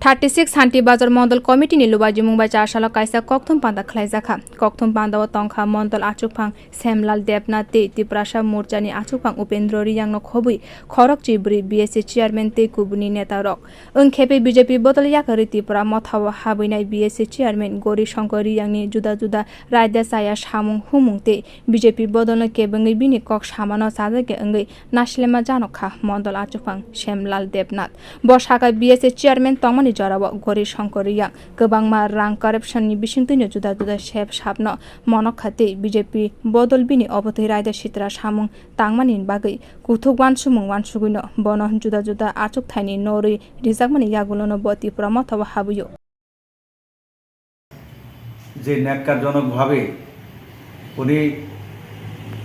36 Santir Bazar mandal committee ni luajimung bai chasalo kaisa kokthum panda khwlaijakkha kokthum pandao tongkha mandal achukphang semlal debna te Tipra morcha ni achukphang Upendra Reang no khobui khorok chibri BSC chairman te kubuni neta rok ongkhepe BJP bodol yakarwi Tipra mothao habwinai BSC chairman Gouri Sankar Reang-ni juda raida chaya samung humung te BJP bodol no kebwngwi bini kok samano chayajakya wngwi naslema janokkha mandal achukphang semlal debnath bosaka BSC chairman tongnai jarabo Gouri Sankar Reang gobangma rang corruption ni bisingtwino juda sep sapno monokkha te BJP bodol bini obotoi raida sitra samung tangmani bagui kuthuk wansugino bono juda achuk thaini norui rijakmani yagulono boti promoth habuyo যে ন্যাক্কারজনকভাবে উনি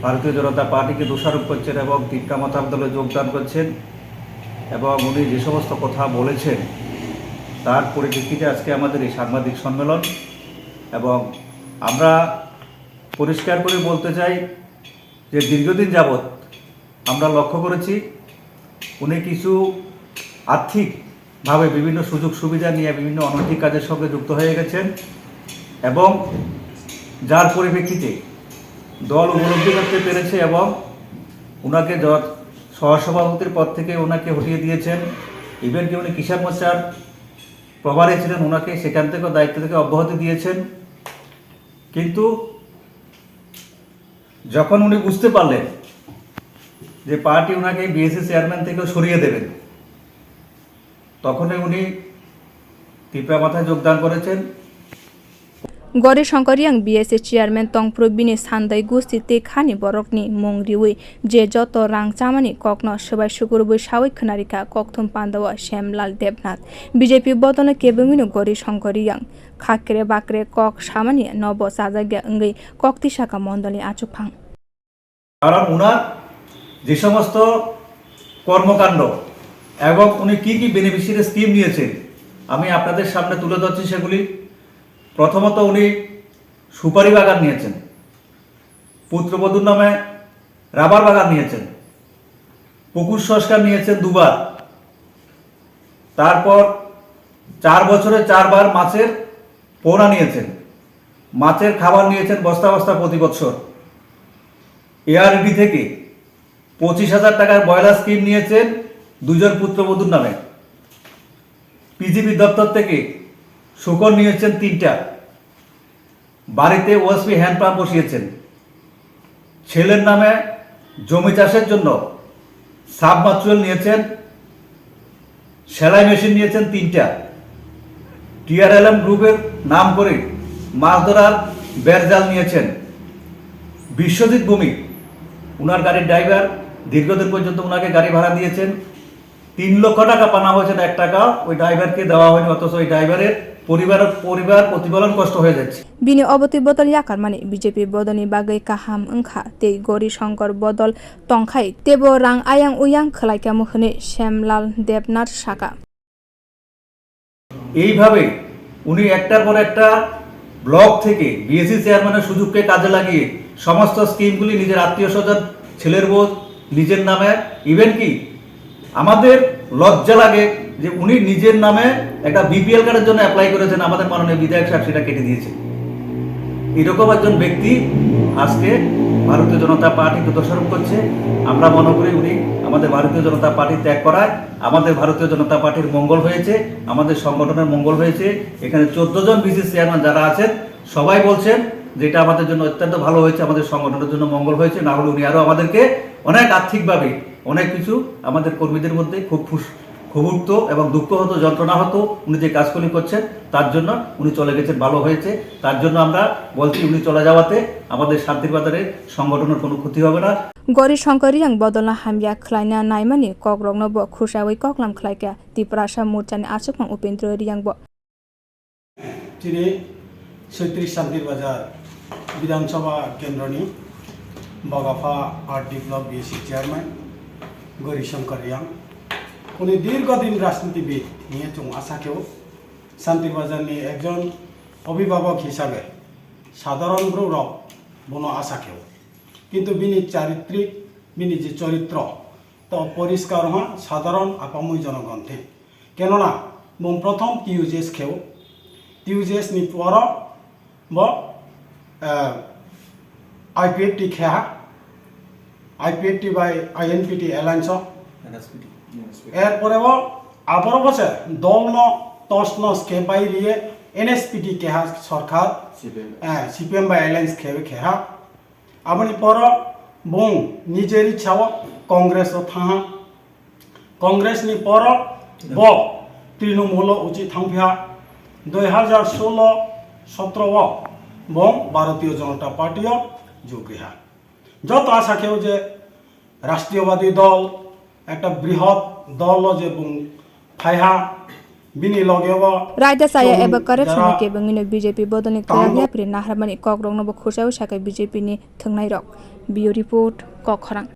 ভারতীয় জনতা পার্টিকে দোষারোপ করছেন এবং টিপ্রা মতাব দলে যোগদান করছেন এবং উনি যে সমস্ত কথা বলেছেন তার পরিপ্রেক্ষিতে আজকে আমাদের এই সাংবাদিক সম্মেলন এবং আমরা পরিষ্কার করে বলতে চাই যে দীর্ঘদিন যাবৎ আমরা লক্ষ্য করেছি উনি কিছু আর্থিকভাবে বিভিন্ন সুযোগ সুবিধা নিয়ে বিভিন্ন অনৈতিক কাজের সঙ্গে যুক্ত হয়ে গেছেন এবং যার পরিপ্রেক্ষিতে দল উপলব্ধি করতে পেরেছে এবং ওনাকে সহসভাপতির পদ থেকে ওনাকে হটিয়ে দিয়েছেন ইভেন কি উনি কিষাণ মোর্চার প্রভারী ছিলেন ওনাকে সেখান থেকে দায়িত্ব থেকে অব্যাহতি দিয়েছেন কিন্তু যখন উনি বুঝতে পারলেন যে পার্টি ওনাকে বিএসসি চেয়ারম্যান থেকেও সরিয়ে দেবেন তখনই উনি টিপ্রা মাথায় যোগদান করেছেন Gouri Sankar Reang BSC chairman tongpro bini sandai gusti te khani borokni mongriwi je joto rang chamani kokno sabai sukurubui sawai khonarika kokthum pandao semlal debnath BJP bodone kebungino Gouri Sankar Reang khakre bakre kok samani nobo chayajakya wngwi koktisaka mandali achukphang কারণ ওনার যে সমস্ত কর্মকাণ্ড এবং উনি কি beneficiary scheme নিয়েছেন আমি আপনাদের সামনে তুলে ধরছি সেগুলি প্রথমত উনি সুপারি বাগান নিয়েছেন পুত্রবধূর নামে রাবার বাগান নিয়েছেন পুকুর সংস্কার নিয়েছেন দুবার তারপর 4 বছরে 4 বার মাছের পোনা নিয়েছেন মাছের খাবার নিয়েছেন বস্তা বস্তা প্রতি বছর এআরডি থেকে 25,000 টাকার বয়লার স্কিম নিয়েছেন 2 জন পুত্রবধূর নামে পিজিপি দপ্তর থেকে শুকর নিয়েছেন 3টা বাড়িতে ওএসপি হ্যান্ড পাম্প বসিয়েছেন ছেলের নামে জমি চাষের জন্য সাবমার্সিবল নিয়েছেন সেলাই মেশিন নিয়েছেন 3টা টিআরএলএম গ্রুপের নাম করে মাছ ধরার বেড়জাল নিয়েছেন বিশ্বজিৎ ভূমি ওনার গাড়ির ড্রাইভার দীর্ঘদিন পর্যন্ত ওনাকে গাড়ি ভাড়া দিয়েছেন 3 লক্ষ টাকা পানা হয়েছে 1 টাকা ওই ড্রাইভারকে দেওয়া হয়নি অথচ ওই ড্রাইভারের পরিবার প্রতিপালন কষ্ট হয়ে যাচ্ছে bini oboti bodol yakarmani BJP bodoni bagui kaham wngkha tei Gouri Sankar bodol tongkhai tebo rang ayang uyang khwlaijakkha mukhni semlal debnath saka এইভাবে উনি একটার পর একটা ব্লক থেকে বিএসসি চেয়ারম্যানের সুযোগকে কাজে লাগিয়ে সমস্ত স্কিমগুলি নিজের আত্মীয়স্বজন ছেলের বউ নিজের নামে ইভেন কি আমাদের লজ্জা লাগে যে উনি নিজের নামে একটা বিপিএল কার্ডের জন্য অ্যাপ্লাই করেছেন আমাদের মাননীয় বিধায়ক সাহেব সেটা কেটে দিয়েছে এরকম একজন ব্যক্তি আজকে ভারতীয় জনতা পার্টিকে দোষারোপ করছে আমরা মনে করি উনি আমাদের ভারতীয় জনতা পার্টি ত্যাগ করায় আমাদের ভারতীয় জনতা পার্টির মঙ্গল হয়েছে আমাদের সংগঠনের মঙ্গল হয়েছে এখানে 14 জন বিসিসি চেয়ারম্যান যারা আছেন সবাই বলছেন যে এটা আমাদের জন্য অত্যন্ত ভালো হয়েছে আমাদের সংগঠনের জন্য মঙ্গল হয়েছে না হলে উনি আরও আমাদেরকে অনেক আর্থিকভাবে অনেক কিছু আমাদের কর্মীদের মধ্যে খুব ক্ষুব্ধ এবং দুঃখ হতো যন্ত্রণা হতো উনি যে কাজগুলি করছেন তার জন্য উনি চলে গেছেন ভালো হয়েছে তার জন্য আমরা বলছি উনি চলে যাওয়াতে আমাদের শান্তির বাজারের সংগঠনের কোনো ক্ষতি হবে না Gouri Sankar Reang bodolna hamya khwlaina naimani kokrokno bo khusawai koklam khwlaikya Tipra morchani achukphang Upendra Reang bo তিনি 36 Santir Bazar বিধানসভা কেন্দ্রনি বগাফা RD block BSC chairman Gouri Sankar Reang উনি দীর্ঘদিন রাজনীতিবিদ নিয়ে আশাকেও শান্তির বাজারনি একজন অভিভাবক হিসাবে সাধারণ গৌরব বনো আশাকেও কিন্তু বিনি চারিত্রিক বিনি যে চরিত্র তো পরিষ্কার হওয়া সাধারণ আপাময় জনগণ কেননা bong prothom TUJS kheu TUJS ni poro bo IPFT kha IPFT by INPT alliance এরপরে আবার বসে দল ন টস নস কে বাইরিয়ে NSPT কেহা সরকার CPM বা অ্যালায়েন্স খেবে খেহা আপনি পর বং নিজের ইচ্ছাও কংগ্রেস থাহা কংগ্রেস নি পর ব তৃণমূল উচিত থাংফিয়া 2016-17 বং ভারতীয় জনতা পার্টিও যোগ রেহা যত আশা কেউ যে রাষ্ট্রীয়বাদী দল একটা বৃহৎ দল যে ফাইহা bini logeo raida chaya eba corruption ni kebangino BJP bodol ni khwlaijakkha pri nahramani kokrong no bo khusau sakai BJP ni thungnai rok bio report kokthum